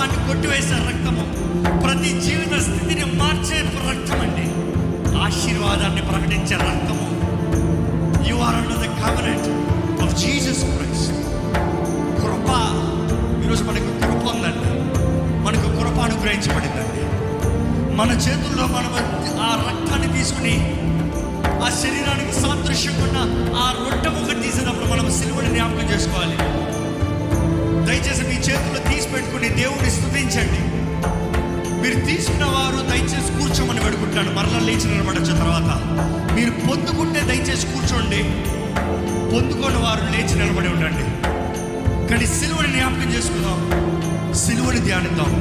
పాపాన్ని కొట్టివేసే రక్తము, ప్రతి జీవిత స్థితిని మార్చే రక్తం అండి. ఆశీర్వాదాన్ని ప్రకటించే రక్తము. You are under the covenant of Jesus Christ. కృప, ఈరోజు మనకు కృప ఉందండి. మనకు కృప అనుగ్రహించబడిందండి. మన చేతుల్లో మనం ఆ రక్తాన్ని తీసుకుని ఆ శరీరానికి సాదృశ్యంగా ఉన్న ఆ రొట్టె ముక్క తీసేటప్పుడు మనం సిలువని జ్ఞాపకం చేసుకోవాలి. దయచేసి మీ చేతుల్లో తీసి పెట్టుకుని దేవుడిని స్తుతించండి. మీరు తీసుకున్న వారు దయచేసి కూర్చోమని వేడుకుంటాను. మరలా లేచి నిలబడొచ్చు. తర్వాత మీరు పొందుకుంటే దయచేసి కూర్చోండి, పొందుకున్న వారు లేచి నిలబడి ఉండండి. కానీ సిలువని జ్ఞాపకం చేసుకుందాం, సిలువని ధ్యానిద్దాం.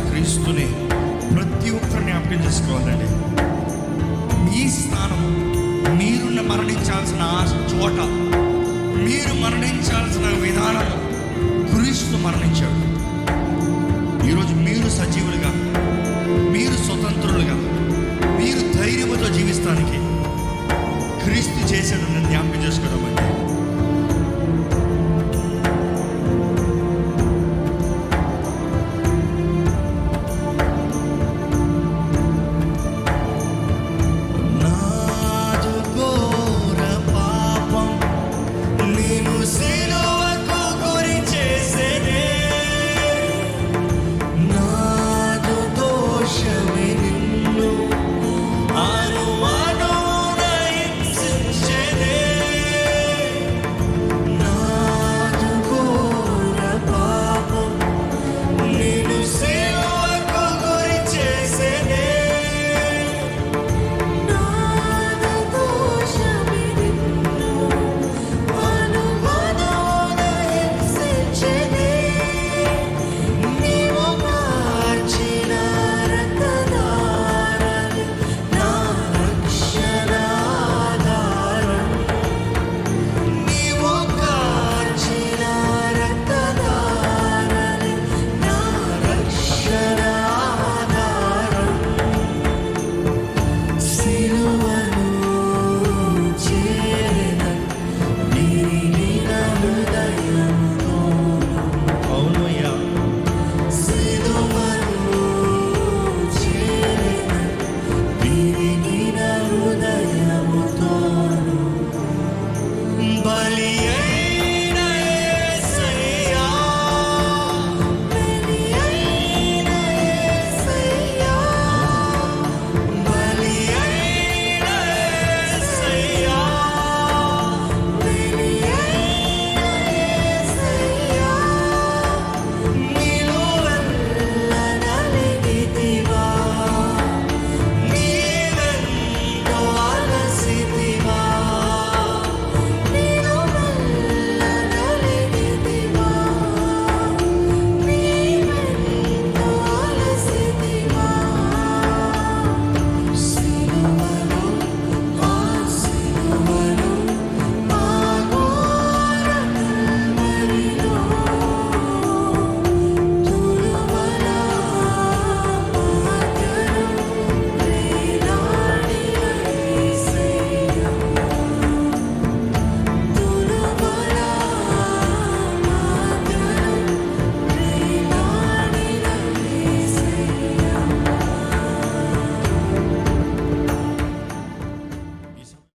క్రీస్తుని ప్రతి ఒక్కరు జ్ఞాపకం చేసుకోవాలండి. ఈ స్థానం, మీరున్న మరణించాల్సిన చోట, మీరు మరణించాల్సిన విధానం క్రీస్తు మరణించాడు. ఈరోజు మీరు సజీవులుగా, మీరు స్వతంత్రులుగా, మీరు ధైర్యంతో జీవిస్తానికి క్రీస్తు చేశాడని జ్ఞాపకం చేసుకోవడం అండి.